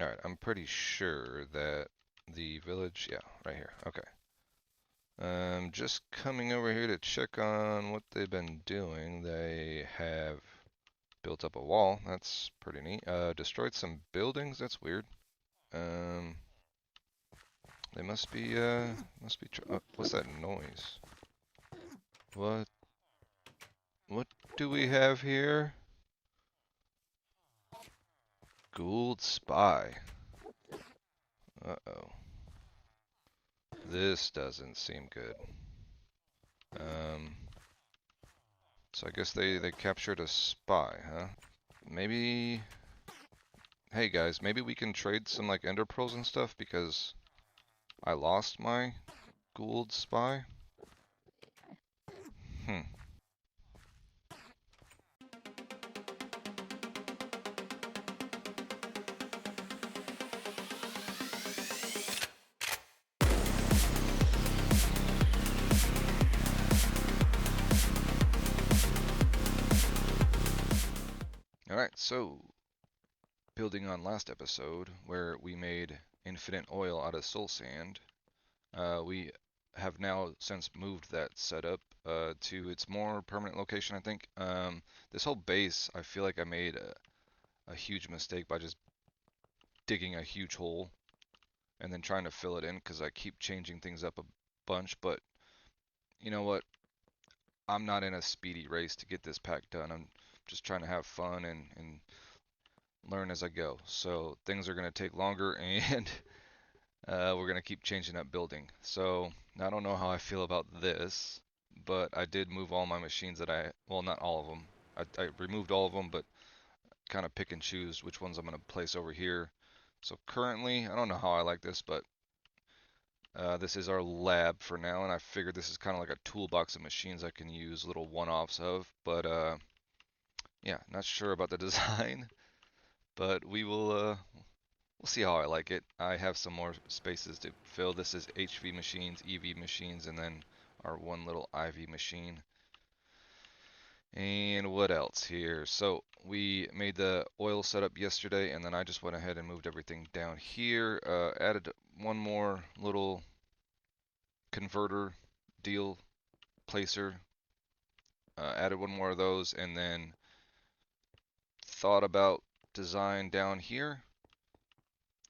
Alright, I'm pretty sure that the village, yeah, right here. Okay. Just coming over here to check on what they've been doing. They have built up a wall. That's pretty neat. Destroyed some buildings. That's weird. Um, they must be. What's that noise? What? What do we have here? Gould Spy. Uh-oh. This doesn't seem good. Um, so I guess they captured a spy, huh? Maybe. Hey guys, maybe we can trade some like ender pearls and stuff because I lost my Gould Spy. Hmm. Alright, so building on last episode where we made infinite oil out of soul sand, we have now since moved that setup to its more permanent location, I think. This whole base, I feel like I made a huge mistake by just digging a huge hole and then trying to fill it in because I keep changing things up a bunch, but you know what? I'm not in a speedy race to get this pack done. I'm just trying to have fun and learn as I go. So things are going to take longer and we're going to keep changing up building. So I don't know how I feel about this, but I did move all my machines that well, not all of them. I removed all of them, but kind of pick and choose which ones I'm going to place over here. So currently, I don't know how I like this, but this is our lab for now, and I figured this is kind of like a toolbox of machines I can use little one-offs of, but yeah, not sure about the design, but we'll see how I like it. I have some more spaces to fill. This is HV machines, EV machines, and then our one little IV machine. And what else here? So we made the oil setup yesterday, and then I just went ahead and moved everything down here. Added one more little converter deal placer. Added one more of those, and then thought about design down here.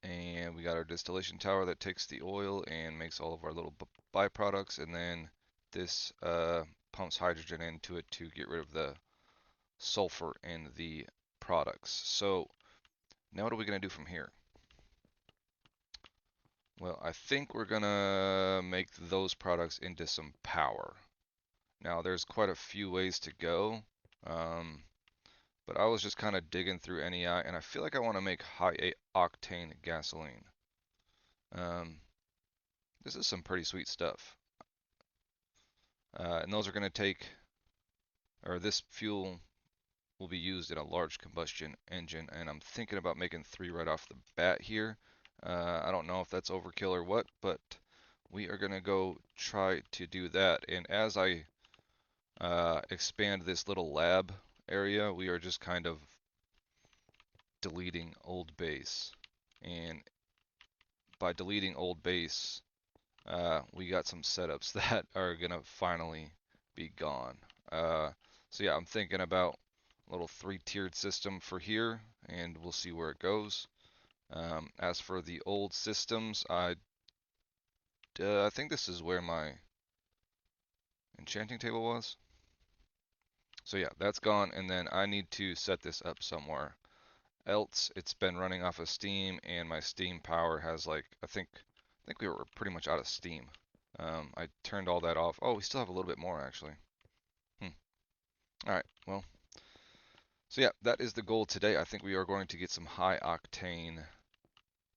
And we got our distillation tower that takes the oil and makes all of our little byproducts, and then this pumps hydrogen into it to get rid of the sulfur in the products. So now what are we going to do from here? Well, I think we're going to make those products into some power. Now there's quite a few ways to go, but I was just kind of digging through NEI, and I feel like I want to make high octane gasoline. Um, this is some pretty sweet stuff. And those are going to take, or this fuel will be used in a large combustion engine, and I'm thinking about making 3 right off the bat here. I don't know if that's overkill or what, but we are going to go try to do that. And as I expand this little lab area, we are just kind of deleting old base. And by deleting old base, we got some setups that are going to finally be gone. So yeah, I'm thinking about a little 3-tiered system for here, and we'll see where it goes. As for the old systems, I think this is where my enchanting table was. So yeah, that's gone, and then I need to set this up somewhere else. It's been running off of Steam, and my Steam power has like, I think we were pretty much out of steam. I turned all that off. Oh, we still have a little bit more actually. Hmm. All right, well, so yeah, that is the goal today. I think we are going to get some high octane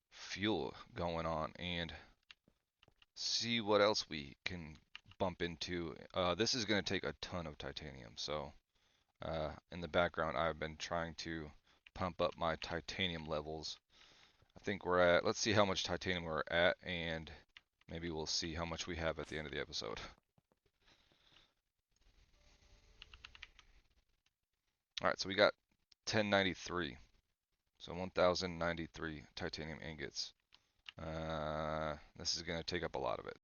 fuel going on and see what else we can bump into. This is going to take a ton of titanium, so in the background I've been trying to pump up my titanium levels. I think we're at, let's see how much titanium we're at, and maybe we'll see how much we have at the end of the episode. Alright, so we got 1093. So 1,093 titanium ingots. This is going to take up a lot of it.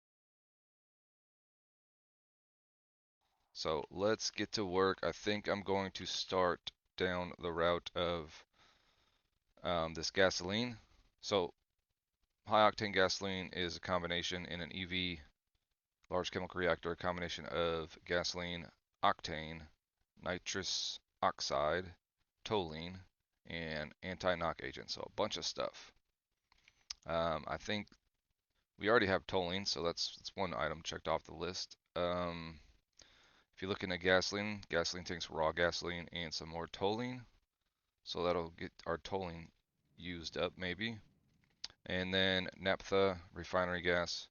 So let's get to work. I think I'm going to start down the route of this gasoline. So high octane gasoline is a combination in an EV large chemical reactor, a combination of gasoline, octane, nitrous oxide, toluene, and anti-knock agent. So a bunch of stuff. I think we already have toluene, so that's one item checked off the list. If you're looking at gasoline, gasoline takes raw gasoline and some more toluene, so that'll get our toluene used up maybe. And then naphtha, refinery gas,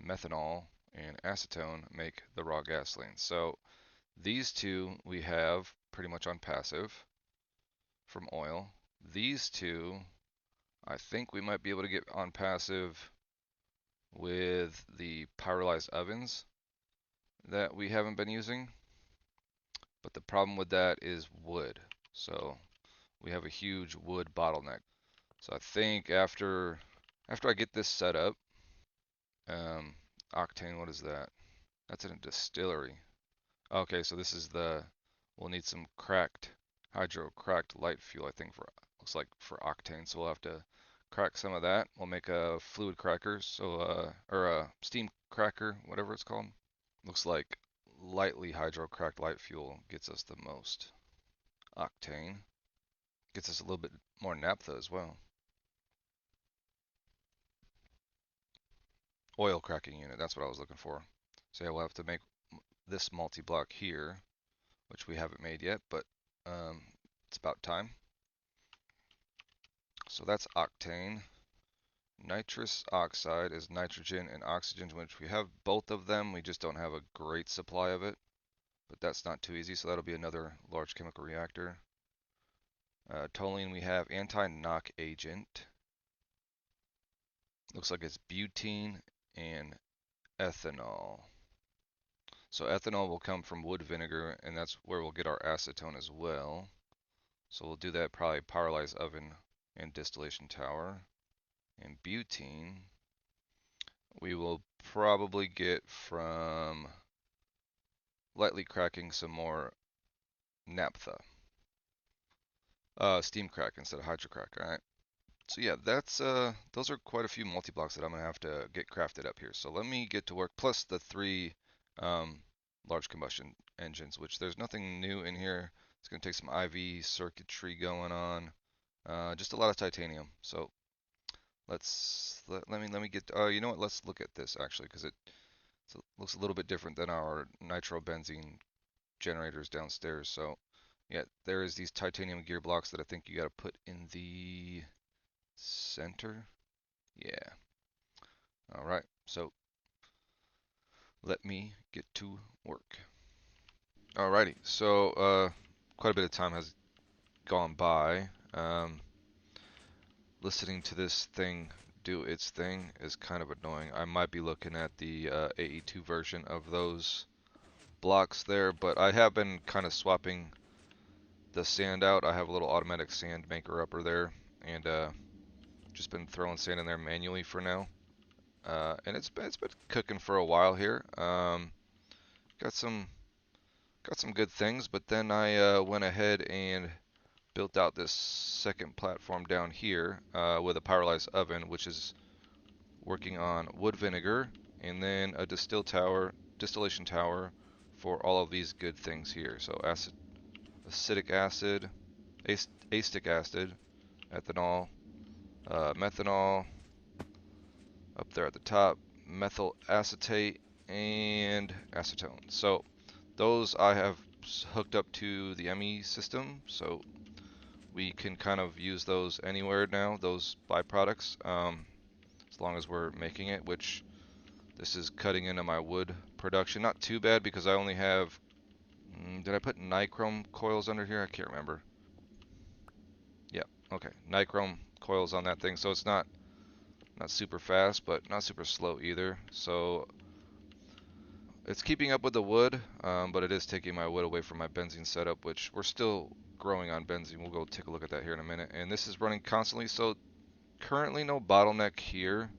methanol, and acetone make the raw gasoline. So these two we have pretty much on passive from oil. These two, I think we might be able to get on passive with the pyrolyzed ovens that we haven't been using. But the problem with that is wood. So we have a huge wood bottleneck. So I think after I get this set up, octane, what is that? That's in a distillery. Okay, so this is we'll need some hydro-cracked light fuel, I think, looks like for octane. So we'll have to crack some of that. We'll make a fluid cracker, or a steam cracker, whatever it's called. Looks like lightly hydro-cracked light fuel gets us the most octane. Gets us a little bit more naphtha as well. Oil cracking unit, that's what I was looking for. So yeah, we'll have to make this multi-block here, which we haven't made yet, but it's about time. So that's octane. Nitrous oxide is nitrogen and oxygen, which we have both of them. We just don't have a great supply of it, but that's not too easy. So that'll be another large chemical reactor. Toluene, we have anti-knock agent. Looks like it's butene and ethanol. So ethanol will come from wood vinegar, and that's where we'll get our acetone as well. So we'll do that probably pyrolyzed oven and distillation tower. And butene, we will probably get from lightly cracking some more naphtha. Steam crack instead of hydrocrack, alright? So yeah, those are quite a few multi-blocks that I'm gonna have to get crafted up here. So let me get to work, plus the three large combustion engines, which there's nothing new in here. It's gonna take some IV circuitry going on. Just a lot of titanium. So let me get. You know what? Let's look at this actually, because it looks a little bit different than our nitrobenzene generators downstairs. So yeah, there is these titanium gear blocks that I think you got to put in the center. Yeah. All right. So let me get to work. Alrighty. So quite a bit of time has gone by. Listening to this thing do its thing is kind of annoying. I might be looking at the AE2 version of those blocks there, but I have been kind of swapping the sand out. I have a little automatic sand maker upper there, and just been throwing sand in there manually for now. And it's been cooking for a while here. Got some good things, but then I went ahead and built out this second platform down here with a pyrolyzed oven, which is working on wood vinegar, and then a distillation tower for all of these good things here. So acetic acid, acetic acid, ethanol, methanol up there at the top, methyl acetate, and acetone. So those I have hooked up to the ME system, so we can kind of use those anywhere now, those byproducts, as long as we're making it, which this is cutting into my wood production. Not too bad because I only have, did I put nichrome coils under here? I can't remember. Yeah, okay, nichrome coils on that thing, so it's not super fast, but not super slow either. So it's keeping up with the wood, but it is taking my wood away from my benzene setup, which we're still growing on benzene. We'll go take a look at that here in a minute. And this is running constantly, so currently no bottleneck here,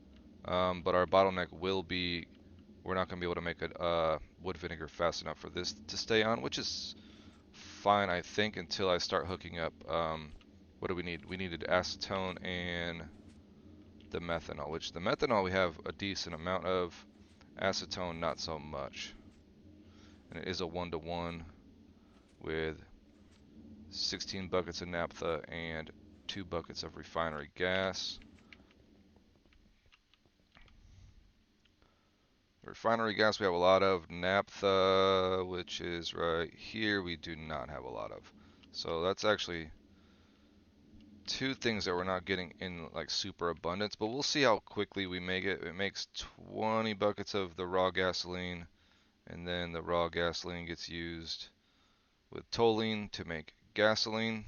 but our bottleneck will be we're not going to be able to make a wood vinegar fast enough for this to stay on, which is fine, I think, until I start hooking up. What do we need? We needed acetone and the methanol, which the methanol we have a decent amount of, acetone not so much. And it is a 1-to-1 with 16 buckets of naphtha and 2 buckets of refinery gas. Refinery gas we have a lot of. Naphtha, which is right here, we do not have a lot of. So that's actually two things that we're not getting in like super abundance, but we'll see how quickly we make it. It makes 20 buckets of the raw gasoline, and then the raw gasoline gets used with toluene to make gasoline,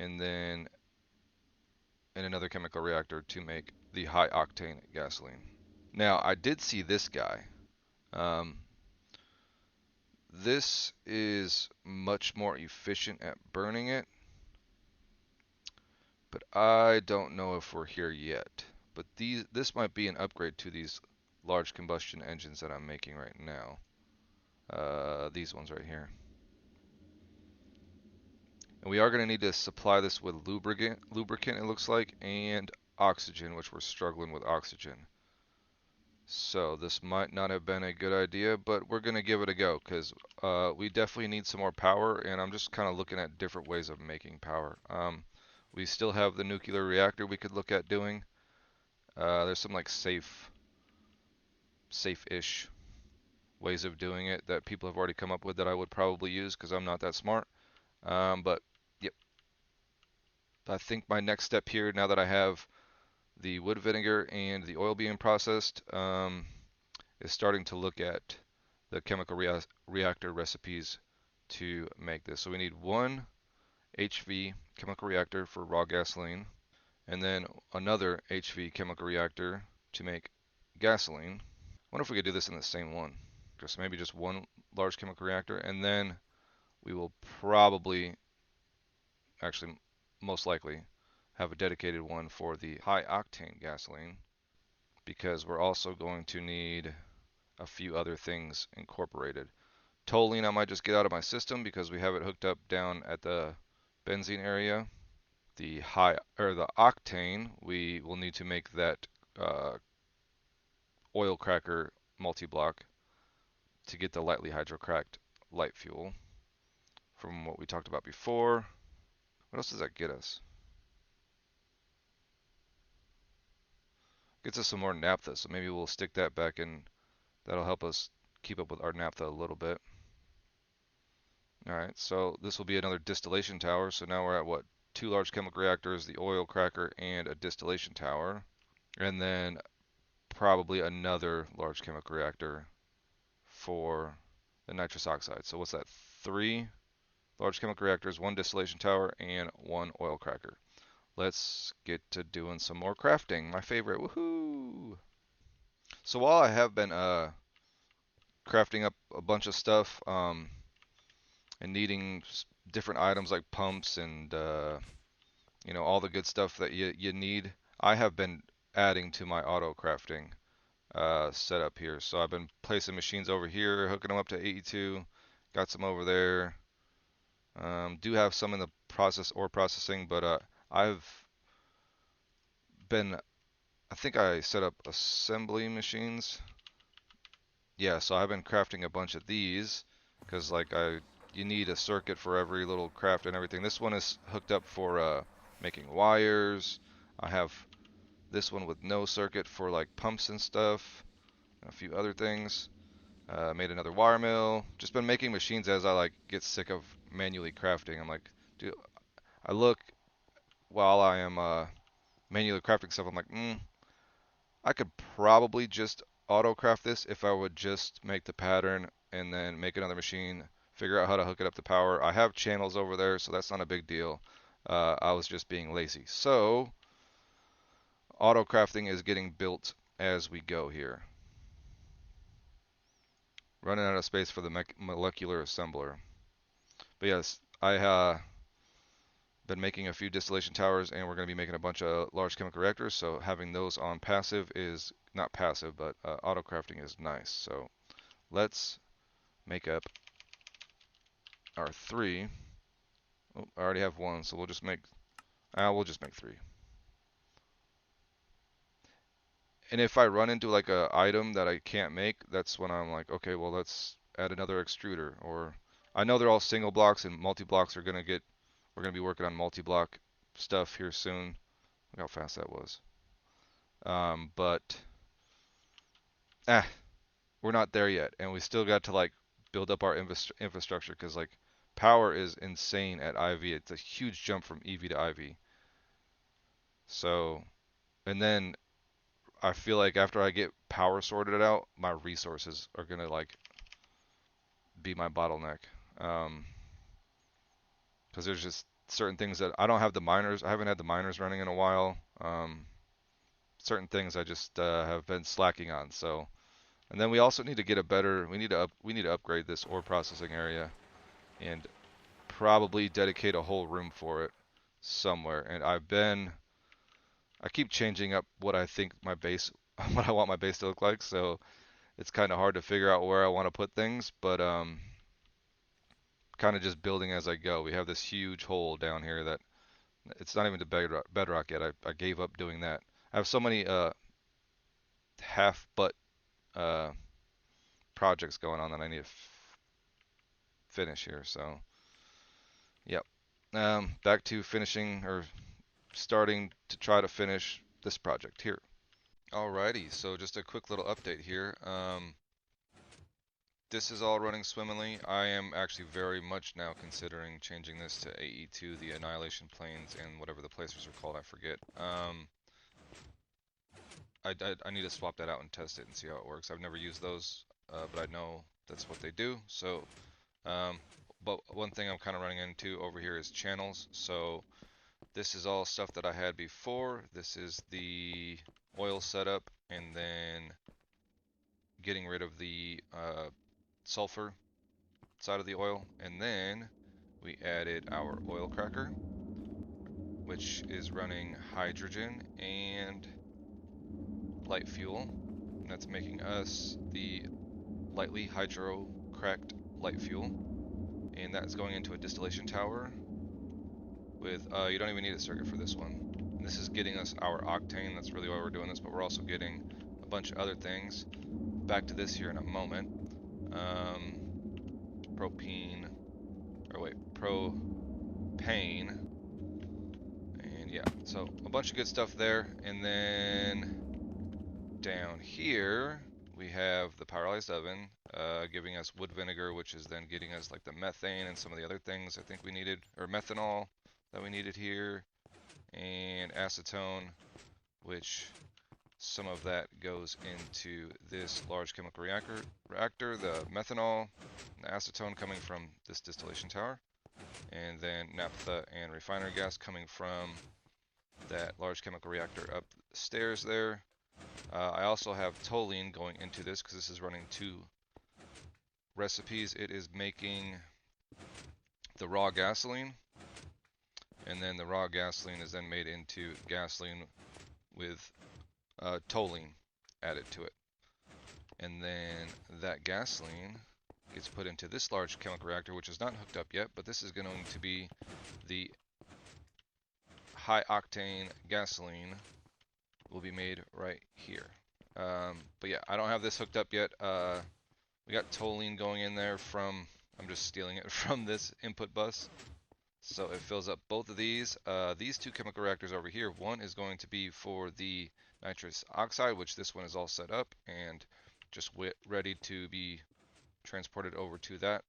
and then in another chemical reactor to make the high octane gasoline. Now, I did see this guy. Um, this is much more efficient at burning it, but I don't know if we're here yet. But this might be an upgrade to these large combustion engines that I'm making right now. These ones right here. And we are going to need to supply this with lubricant, it looks like, and oxygen, which we're struggling with oxygen. So this might not have been a good idea, but we're going to give it a go because we definitely need some more power, and I'm just kind of looking at different ways of making power. We still have the nuclear reactor we could look at doing. There's some like safe-ish ways of doing it that people have already come up with that I would probably use because I'm not that smart. But yep, I think my next step here, now that I have the wood vinegar and the oil being processed, is starting to look at the chemical reactor recipes to make this. So we need one HV chemical reactor for raw gasoline, and then another HV chemical reactor to make gasoline. I wonder if we could do this in the same one. Just maybe just one large chemical reactor, and then we will probably, actually most likely, have a dedicated one for the high octane gasoline, because we're also going to need a few other things incorporated. Toluene I might just get out of my system because we have it hooked up down at the benzene area. The the octane, we will need to make that oil cracker multi-block to get the lightly hydrocracked light fuel from what we talked about before. What else does that get us? Gets us some more naphtha, so maybe we'll stick that back in. That'll help us keep up with our naphtha a little bit. Alright, so this will be another distillation tower. So now we're at what? Two large chemical reactors, the oil cracker, and a distillation tower. And then probably another large chemical reactor for the nitrous oxide. So what's that? Three large chemical reactors, one distillation tower, and one oil cracker. Let's get to doing some more crafting. My favorite. Woohoo! So while I have been crafting up a bunch of stuff and needing different items like pumps and all the good stuff that you need, I have been adding to my auto crafting setup here. So I've been placing machines over here, hooking them up to 82, got some over there. Do have some in the processing, but I've been, I think I set up assembly machines. Yeah, so I've been crafting a bunch of these because you need a circuit for every little craft and everything. This one is hooked up for making wires. I have this one with no circuit for like pumps and stuff, and a few other things. Made another wire mill. Just been making machines as I like get sick of manually crafting. I'm like, dude, I look while I am manually crafting stuff. I'm like, I could probably just auto craft this if I would just make the pattern and then make another machine, figure out how to hook it up to power. I have channels over there, so that's not a big deal. I was just being lazy. So auto crafting is getting built as we go here. Running out of space for the molecular assembler. But yes, I been making a few distillation towers, and we're going to be making a bunch of large chemical reactors, so having those on passive is not passive, but auto crafting is nice. So let's make up our 3. Oh, I already have 1, so we'll just make three. And if I run into like a item that I can't make, that's when I'm like, okay, well, let's add another extruder. Or I know they're all single blocks, and multi blocks are we're gonna be working on multi block stuff here soon. Look how fast that was. But we're not there yet, and we still got to like build up our infrastructure, because like power is insane at IV. It's a huge jump from EV to IV. So, and then I feel like after I get power sorted out, my resources are gonna like be my bottleneck. Because there's just certain things that I don't have the miners. I haven't had the miners running in a while. Certain things I just have been slacking on. So, and then we also need to get a better. We need to upgrade this ore processing area, and probably dedicate a whole room for it somewhere. And I keep changing up what I think my base, what I want my base to look like. So it's kind of hard to figure out where I want to put things, but kind of just building as I go. We have this huge hole down here that it's not even to bedrock yet. I gave up doing that. I have so many half butt uh, projects going on that I need to finish here. So, yep. Back to finishing or starting to try to finish this project here. Alrighty, so just a quick little update here. This is all running swimmingly. I am actually very much now considering changing this to AE2, the Annihilation Planes, and whatever the placers are called, I forget. I need to swap that out and test it and see how it works. I've never used those, but I know that's what they do. So, but one thing I'm kind of running into over here is channels. So this is all stuff that I had before. This is the oil setup, and then getting rid of the sulfur side of the oil, and then we added our oil cracker, which is running hydrogen and light fuel, and that's making us the lightly hydro cracked light fuel, and that's going into a distillation tower with you don't even need a circuit for this one. And this is getting us our octane. That's really why we're doing this, but we're also getting a bunch of other things. Back to this here in a moment. Propane, and yeah, so a bunch of good stuff there. And then down here we have the pyrolyzed oven, giving us wood vinegar, which is then getting us like the methane and some of the other things I think we needed, or methanol that we needed here, and acetone, which some of that goes into this large chemical reactor, the methanol, the acetone coming from this distillation tower, and then naphtha and refinery gas coming from that large chemical reactor upstairs there. I also have toluene going into this because this is running 2 recipes. It is making the raw gasoline, and then the raw gasoline is then made into gasoline with toluene added to it. And then that gasoline gets put into this large chemical reactor, which is not hooked up yet, but this is going to be the High Octane Gasoline will be made right here. But yeah, I don't have this hooked up yet. We got toluene going in there from, I'm just stealing it from this input bus. So it fills up both of these. These 2 chemical reactors over here, one is going to be for the nitrous oxide, which this one is all set up and just ready to be transported over to that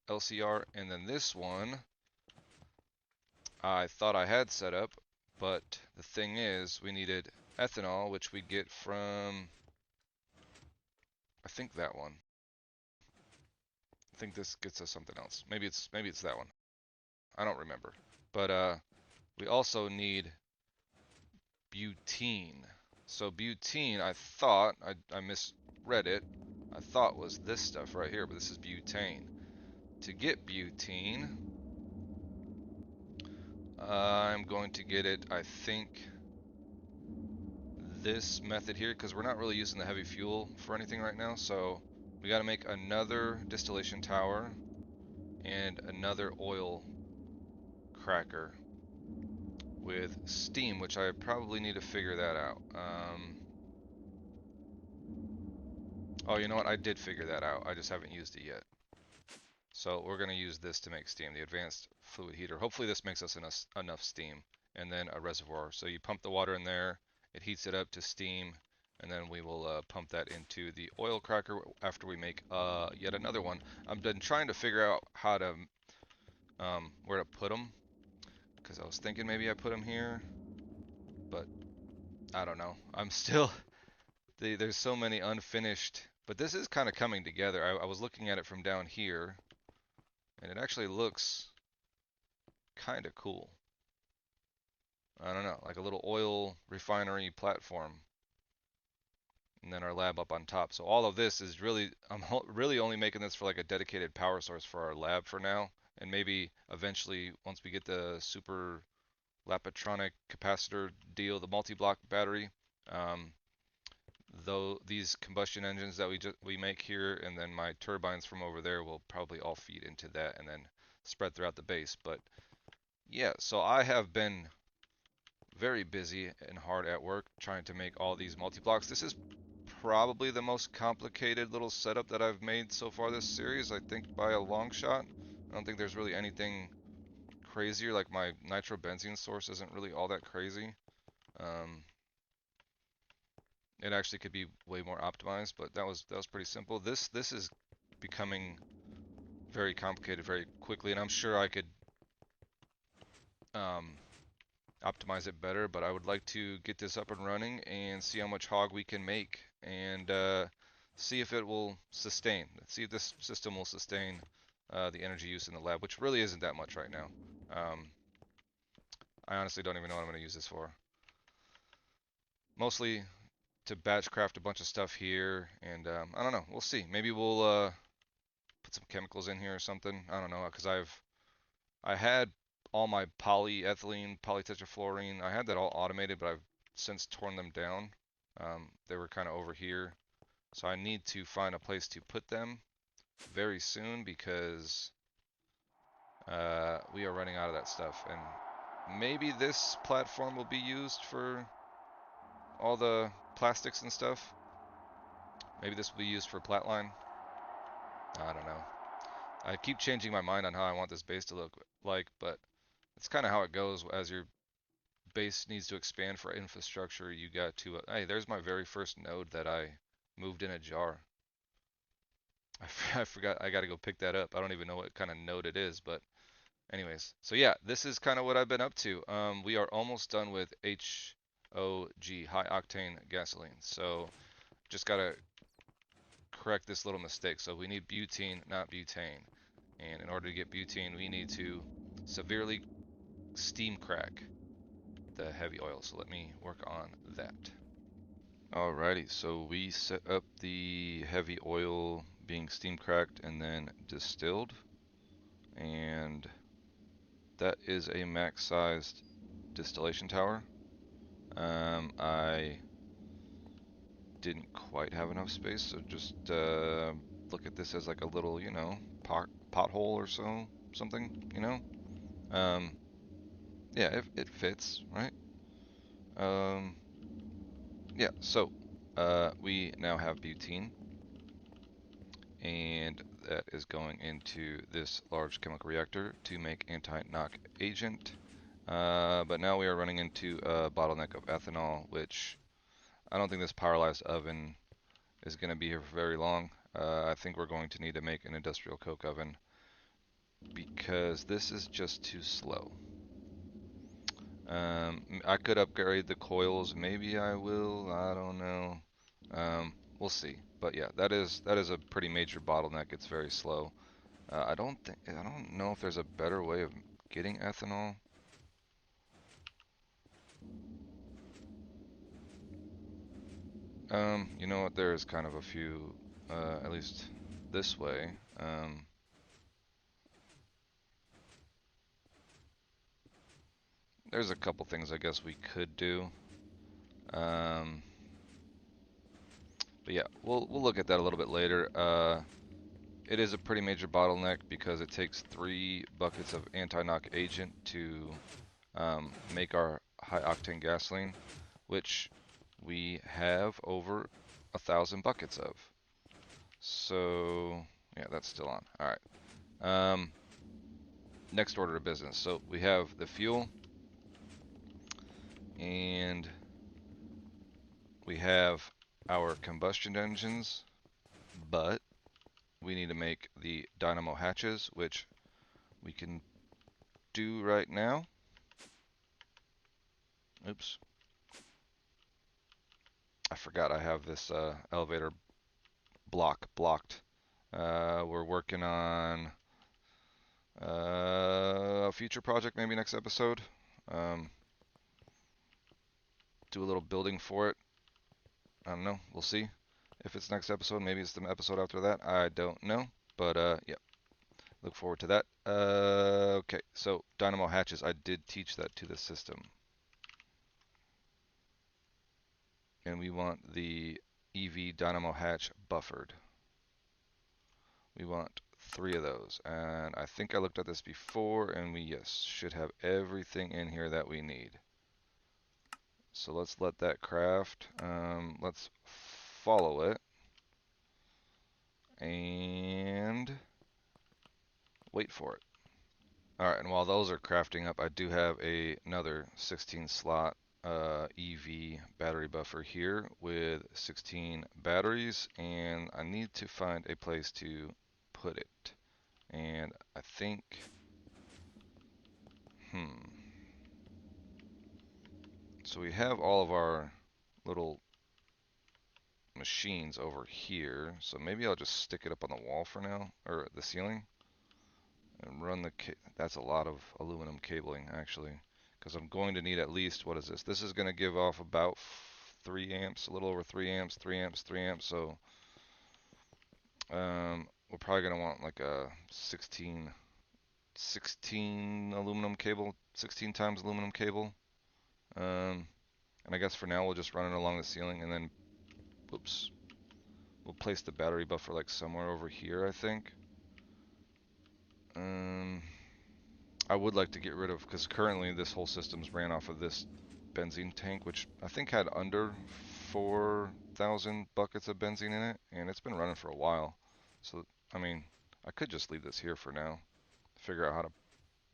LCR. And then this one I thought I had set up, but the thing is we needed ethanol, which we get from, I think that one. I think this gets us something else. Maybe it's that one. I don't remember. But we also need butene. So butene, I thought, I misread it, I thought was this stuff right here, but this is butane. To get butene, I'm going to get it, I think, this method here, because we're not really using the heavy fuel for anything right now. So we got to make another distillation tower and another oil cracker with steam, which I probably need to figure that out. Oh, you know what? I did figure that out. I just haven't used it yet. So we're going to use this to make steam, the advanced fluid heater. Hopefully this makes us enough steam. And then a reservoir. So you pump the water in there, it heats it up to steam, and then we will pump that into the oil cracker after we make yet another one. I've been trying to figure out how to where to put them, because I was thinking maybe I put them here, but I don't know. I'm still there's so many unfinished, but this is kind of coming together. I was looking at it from down here, and it actually looks kind of cool. I don't know, like a little oil refinery platform, and then our lab up on top. So all of this is really, I'm really only making this for like a dedicated power source for our lab for now, and maybe eventually once we get the super Lapatronic capacitor deal, the multi-block battery, um, though these combustion engines that we make here, and then my turbines from over there will probably all feed into that and then spread throughout the base. But yeah, so I have been very busy and hard at work trying to make all these multi-blocks. This is probably the most complicated little setup that I've made so far this series, I think by a long shot. I don't think there's really anything crazier, like my nitrobenzene source isn't really all that crazy. Um, it actually could be way more optimized, but that was pretty simple. This is becoming very complicated very quickly, and I'm sure I could um, optimize it better, but I would like to get this up and running and see how much hog we can make, and see if it will sustain. See if this system will sustain the energy use in the lab, which really isn't that much right now. Um, I honestly don't even know what I'm going to use this for. Mostly to batch craft a bunch of stuff here, and I don't know. We'll see. Maybe we'll put some chemicals in here or something. I don't know, because I had all my polyethylene, polytetrafluorine. I had that all automated, but I've since torn them down. They were kind of over here, so I need to find a place to put them very soon, because we are running out of that stuff. And maybe this platform will be used for all the plastics and stuff. Maybe this will be used for Platline. I don't know. I keep changing my mind on how I want this base to look like, but it's kind of how it goes. As your base needs to expand for infrastructure, you got to. Hey, there's my very first node that I moved in a jar. I forgot. I got to go pick that up. I don't even know what kind of node it is, but anyways. So yeah, this is kind of what I've been up to. We are almost done with HOG, high octane gasoline. So just gotta correct this little mistake. So we need butene, not butane. And in order to get butene, we need to severely steam crack the heavy oil. So let me work on that. Alrighty, so we set up the heavy oil being steam cracked and then distilled. And that is a max sized distillation tower. I didn't quite have enough space, so just look at this as like a little, pothole or something, Um, yeah, it fits, right? Um, yeah, so we now have butene, and that is going into this large chemical reactor to make anti-knock agent. But now we are running into a bottleneck of ethanol, which I don't think this pyrolyzed oven is going to be here for very long. I think we're going to need to make an industrial coke oven, because this is just too slow. I could upgrade the coils. Maybe I will. I don't know. We'll see. But yeah, that is a pretty major bottleneck. It's very slow. I don't know if there's a better way of getting ethanol. You know what? There's kind of a few, at least this way. there's a couple things I guess we could do. Um, but yeah, we'll look at that a little bit later. It is a pretty major bottleneck because it takes 3 buckets of anti-knock agent to make our high octane gasoline, which we have over 1,000 buckets of. So yeah, that's still on. All right. Next order of business. So we have the fuel, and we have our combustion engines, but we need to make the dynamo hatches, which we can do right now. Oops. I forgot I have this elevator blocked. We're working on a future project, maybe next episode. Um, do a little building for it. I don't know. We'll see. If it's next episode, maybe it's the episode after that. I don't know. But yeah, look forward to that. Okay, so dynamo hatches. I did teach that to the system. And we want the EV dynamo hatch buffered. We want 3 of those. And I think I looked at this before, and we, yes, should have everything in here that we need. So let's let that craft. Let's follow it. And wait for it. Alright, and while those are crafting up, I do have another 16 slot EV battery buffer here with 16 batteries, and I need to find a place to put it. And I think, so we have all of our little machines over here, so maybe I'll just stick it up on the wall for now, or the ceiling, and run the, that's a lot of aluminum cabling actually, because I'm going to need at least, what is this? This is going to give off about 3 amps, a little over 3 amps, 3 amps, 3 amps, so we're probably going to want like a 16 aluminum cable, 16 times aluminum cable. And I guess for now we'll just run it along the ceiling, and then, whoops, we'll place the battery buffer like somewhere over here, I think. I would like to get rid of, because currently this whole system's ran off of this benzene tank, which I think had under 4,000 buckets of benzene in it, and it's been running for a while. So, I mean, I could just leave this here for now, figure out how to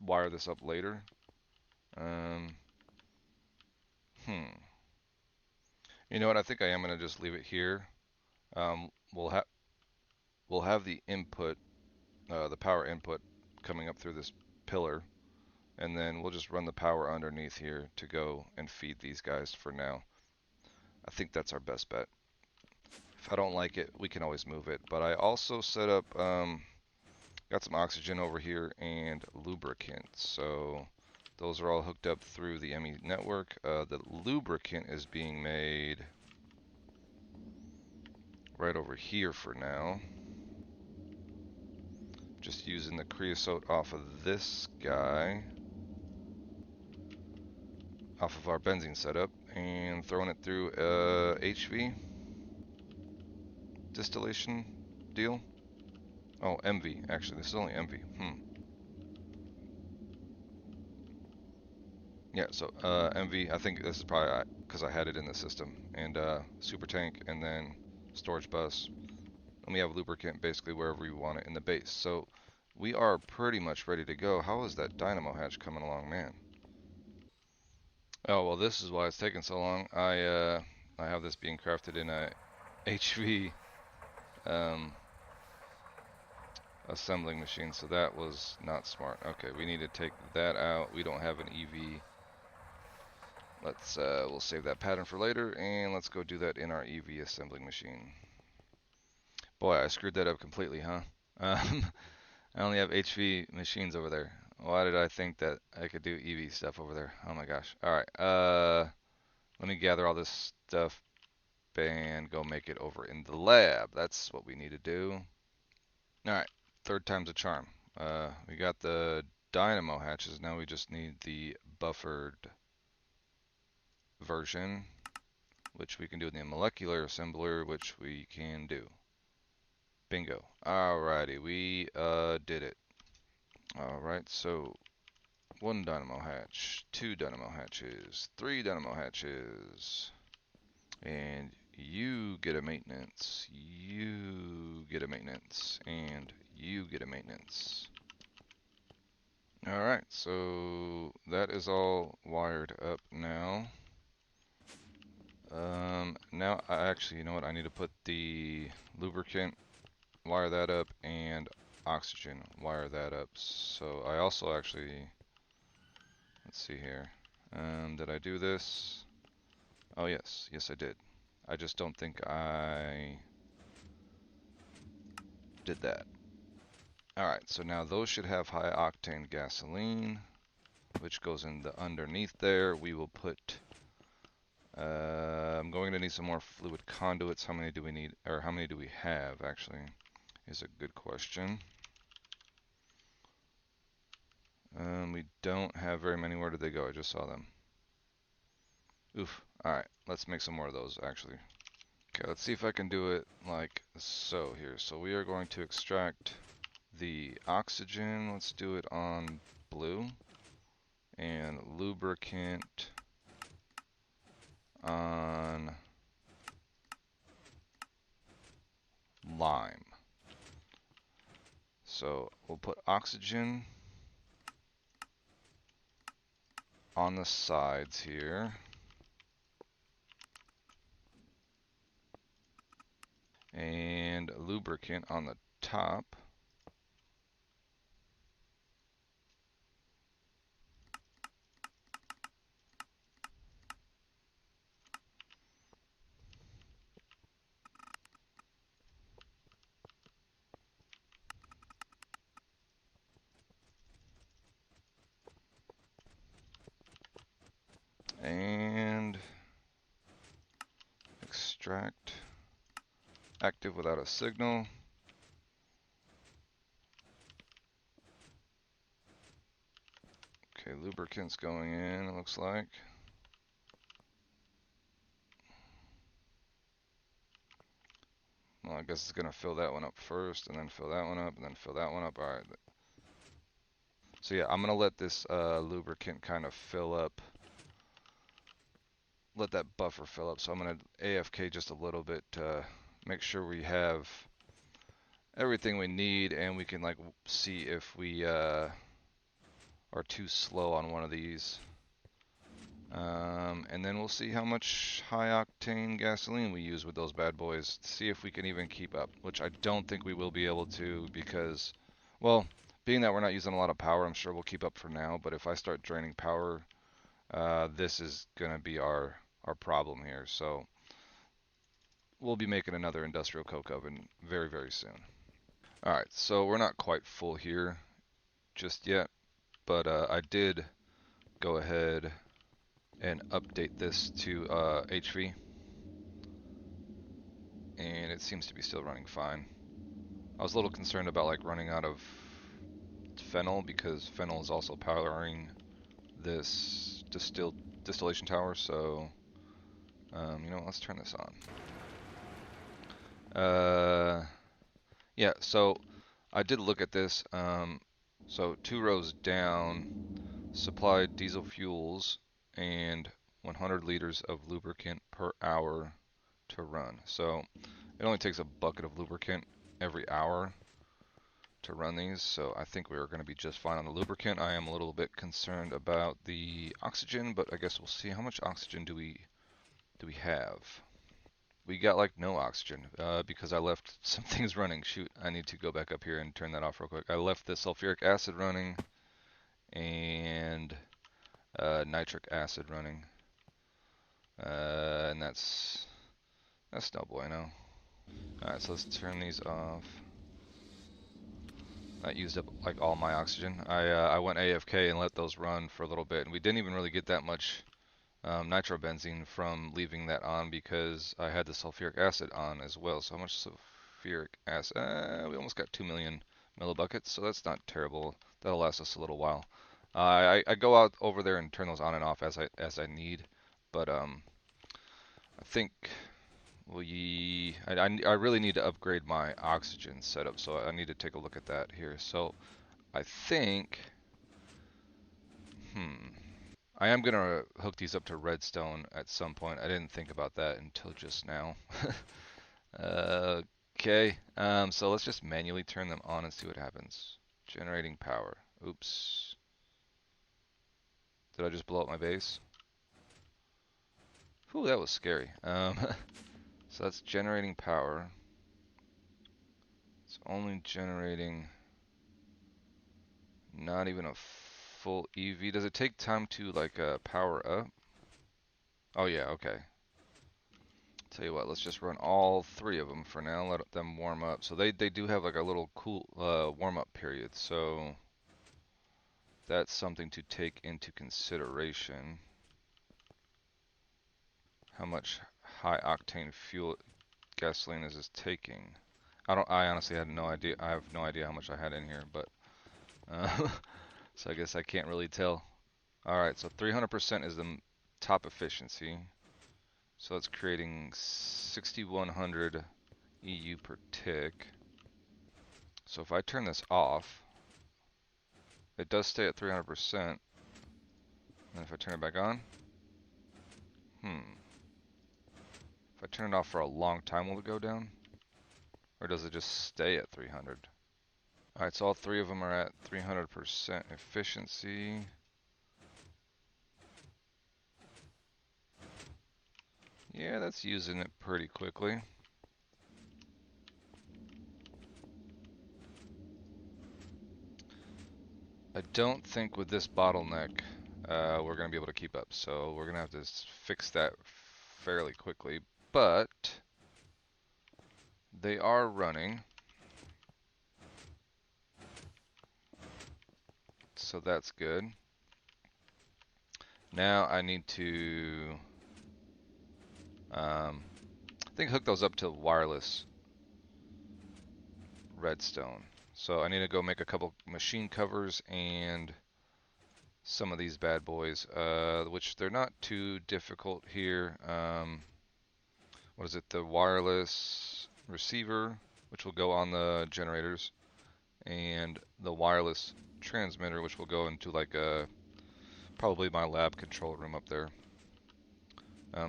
wire this up later. You know what? I think I am going to just leave it here. We'll have the input, the power input coming up through this pillar, and then we'll just run the power underneath here to go and feed these guys for now. I think that's our best bet. If I don't like it, we can always move it. But I also set up, got some oxygen over here and lubricant. So those are all hooked up through the ME network. The lubricant is being made right over here for now. Just using the creosote off of this guy, off of our benzene setup, and throwing it through HV distillation deal. Oh, MV, actually, this is only MV. Yeah, so MV, I think this is probably because I had it in the system, and super tank, and then storage bus. And we have lubricant basically wherever we want it in the base. So we are pretty much ready to go. How is that dynamo hatch coming along, man? Oh, well, this is why it's taking so long. I have this being crafted in a HV assembling machine, so that was not smart. Okay, we need to take that out. We don't have an EV. Let's we'll save that pattern for later, and let's go do that in our EV assembling machine. Boy, I screwed that up completely, huh? I only have HV machines over there. Why did I think that I could do EV stuff over there? Oh my gosh. Alright, let me gather all this stuff and go make it over in the lab. That's what we need to do. Alright, third time's a charm. We got the dynamo hatches. Now we just need the buffered version, which we can do in the molecular assembler, which we can do. Bingo. Alrighty, we did it. Alright, so 1 dynamo hatch, 2 dynamo hatches, 3 dynamo hatches, and you get a maintenance, you get a maintenance, and you get a maintenance. Alright, so that is all wired up now. Now I actually, you know what, I need to put the lubricant, wire that up, and oxygen, wire that up. So I also actually, let's see here, did I do this? Oh yes, yes I did. I just don't think I did that. Alright, so now those should have high octane gasoline, which goes in the underneath there. We will put, I'm going to need some more fluid conduits. How many do we need, or how many do we have actually, is a good question. We don't have very many. Where did they go? I just saw them. Oof. Alright, let's make some more of those actually. Okay, let's see if I can do it like so here. So we are going to extract the oxygen. Let's do it on blue. And lubricant on lime. So we'll put oxygen on the sides here. And lubricant on the top. And extract active without a signal. Okay, lubricant's going in, it looks like. Well, I guess it's gonna fill that one up first, and then fill that one up, and then fill that one up. Alright. So yeah, I'm gonna let this lubricant kind of fill up. Let that buffer fill up. So I'm gonna AFK just a little bit to make sure we have everything we need, and we can like see if we are too slow on one of these. And then we'll see how much high octane gasoline we use with those bad boys. See if we can even keep up, which I don't think we will be able to because, well, being that we're not using a lot of power, I'm sure we'll keep up for now. But if I start draining power, this is going to be our problem here. So we'll be making another industrial coke oven very, very soon. Alright, so we're not quite full here just yet, but I did go ahead and update this to HV, and it seems to be still running fine. I was a little concerned about like running out of phenol because phenol is also powering this distillation tower, so you know, let's turn this on. Yeah, so I did look at this. So 2 rows down, supplied diesel fuels and 100 liters of lubricant per hour to run. So it only takes a bucket of lubricant every hour to run these, so I think we are going to be just fine on the lubricant. I am a little bit concerned about the oxygen, but I guess we'll see. How much oxygen do we have? We got like no oxygen because I left some things running. Shoot, I need to go back up here and turn that off real quick. I left the sulfuric acid running and nitric acid running, and that's no bueno. Alright, so let's turn these off. That used up like all my oxygen. I went AFK and let those run for a little bit, and we didn't even really get that much nitrobenzene from leaving that on because I had the sulfuric acid on as well. So how much sulfuric acid? We almost got 2 million millibuckets, so that's not terrible. That'll last us a little while. I go out over there and turn those on and off as I need, but I think I really need to upgrade my oxygen setup, so I need to take a look at that here. So I think, hmm, I am gonna hook these up to redstone at some point. I didn't think about that until just now. Okay, so let's just manually turn them on and see what happens. Generating power. Oops. Did I just blow up my base? Whew, that was scary. So that's generating power. It's only generating not even a full EV. Does it take time to like power up? Oh yeah, okay. Tell you what, let's just run all three of them for now. Let them warm up. So they do have like a little cool warm up period. So that's something to take into consideration. How much high octane fuel gasoline is this taking? I honestly had no idea. I have no idea how much I had in here, but so I guess I can't really tell. All right, so 300% is the top efficiency. So it's creating 6,100 EU per tick. So if I turn this off, it does stay at 300%. And if I turn it back on, if I turn it off for a long time, will it go down? Or does it just stay at 300? Alright, so all three of them are at 300% efficiency. Yeah, that's using it pretty quickly. I don't think with this bottleneck we're going to be able to keep up, so we're going to have to fix that fairly quickly. But they are running, so that's good. Now I need to, I think, hook those up to wireless redstone. So I need to go make a couple machine covers and some of these bad boys, which they're not too difficult here. What is it? The wireless receiver, which will go on the generators, and the wireless transmitter, which will go into like probably my lab control room up there.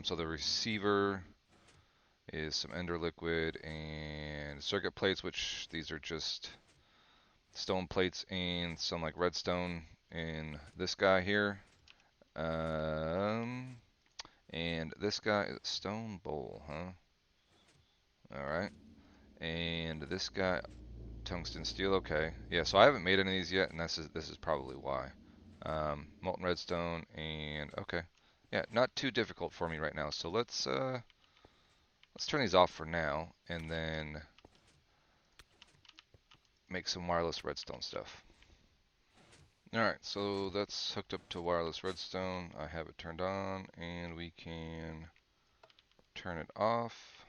So the receiver is some ender liquid and circuit plates, which these are just stone plates and some like redstone in this guy here. And this guy is stone bowl, huh? Alright. And this guy, tungsten steel, okay. Yeah, so I haven't made any of these yet, and this is probably why. Molten redstone and okay. Yeah, not too difficult for me right now. So let's turn these off for now and then make some wireless redstone stuff. Alright, so that's hooked up to wireless redstone. I have it turned on and we can turn it off.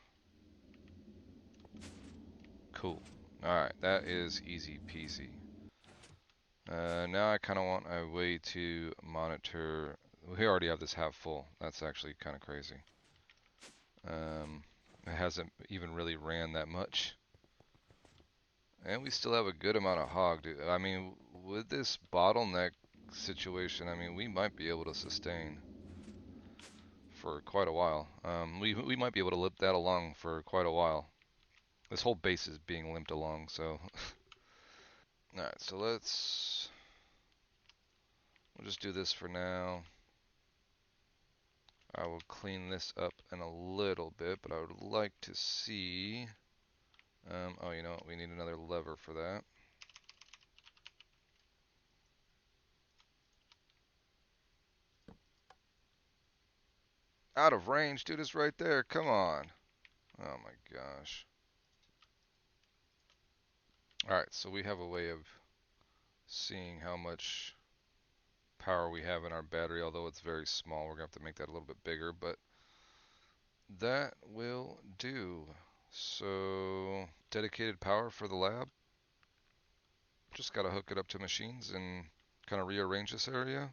Cool. Alright, that is easy peasy. Now I kind of want a way to monitor. We already have this half full. That's actually kind of crazy. It hasn't even really ran that much. And we still have a good amount of hog, dude. I mean, with this bottleneck situation, I mean, we might be able to sustain for quite a while. We might be able to limp that along for quite a while. This whole base is being limped along, so. Alright, so we'll just do this for now. I will clean this up in a little bit, but I would like to see. Oh, you know what? We need another lever for that. Out of range, dude, it's right there. Come on. Oh my gosh. Alright, so we have a way of seeing how much power we have in our battery, although it's very small. We're going to have to make that a little bit bigger, but that will do. So, dedicated power for the lab. Just gotta hook it up to machines and kind of rearrange this area.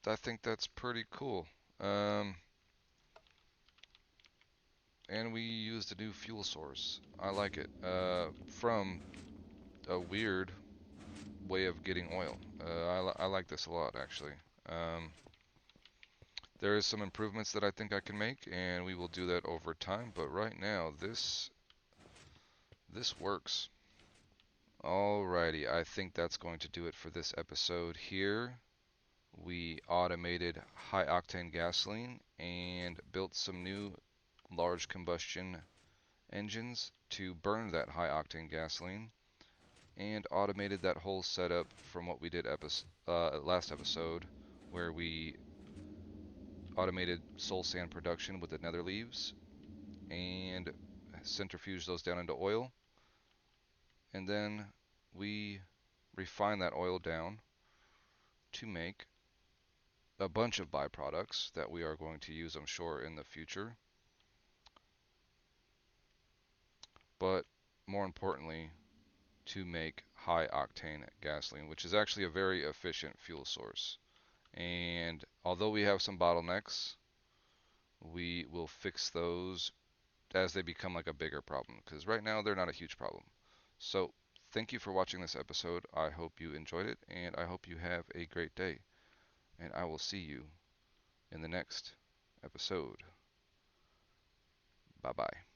I think that's pretty cool. Um, and we used a new fuel source. I like it. From a weird way of getting oil. I like this a lot, actually. Um, there is some improvements that I think I can make, and we will do that over time. But right now, this works. Alrighty, I think that's going to do it for this episode here. We automated high octane gasoline and built some new large combustion engines to burn that high octane gasoline, and automated that whole setup from what we did last episode, where we automated soul sand production with the nether leaves and centrifuge those down into oil, and then we refine that oil down to make a bunch of byproducts that we are going to use, I'm sure, in the future. But more importantly, to make high octane gasoline, which is actually a very efficient fuel source. And although we have some bottlenecks, we will fix those as they become like a bigger problem, because right now they're not a huge problem. So thank you for watching this episode. I hope you enjoyed it, and I hope you have a great day. And I will see you in the next episode. Bye bye.